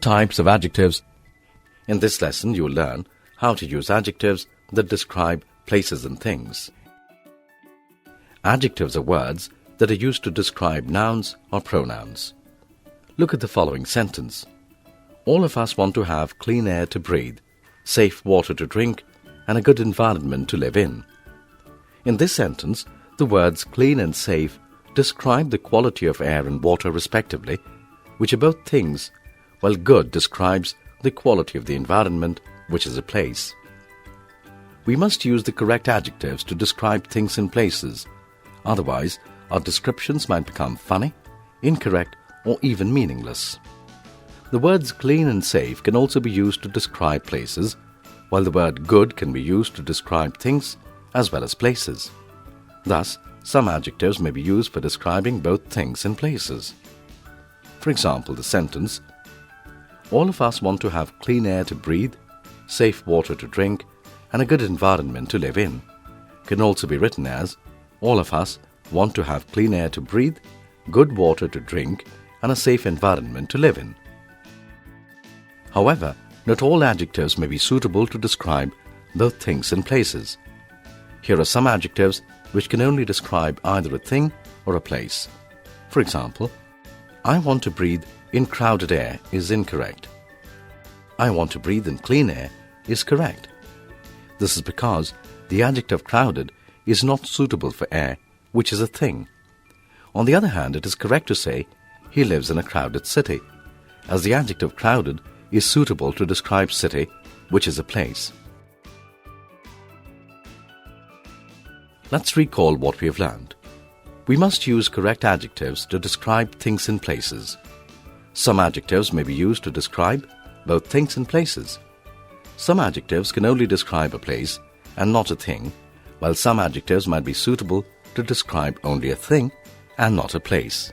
Types of adjectives. In this lesson, you will learn how to use adjectives that describe places and things. Adjectives are words that are used to describe nouns or pronouns. Look at the following sentence. All of us want to have clean air to breathe, safe water to drink, and a good environment to live in. In this sentence, the words clean and safe describe the quality of air and water respectively, which are both things, while good describes the quality of the environment, which is a place. We must use the correct adjectives to describe things and places. Otherwise, our descriptions might become funny, incorrect, or even meaningless. The words clean and safe can also be used to describe places, while the word good can be used to describe things as well as places. Thus, some adjectives may be used for describing both things and places. For example, the sentence, all of us want to have clean air to breathe, safe water to drink, and a good environment to live in, can also be written as, all of us want to have clean air to breathe, good water to drink, and a safe environment to live in. However, not all adjectives may be suitable to describe both things and places. Here are some adjectives which can only describe either a thing or a place. For example, I want to breathe in crowded air is incorrect. I want to breathe in clean air is correct. This is because the adjective crowded is not suitable for air, which is a thing. On the other hand, it is correct to say he lives in a crowded city, as the adjective crowded is suitable to describe city, which is a place. Let's recall what we have learned. We must use correct adjectives to describe things and places. Some adjectives may be used to describe both things and places. Some adjectives can only describe a place and not a thing, while some adjectives might be suitable to describe only a thing and not a place.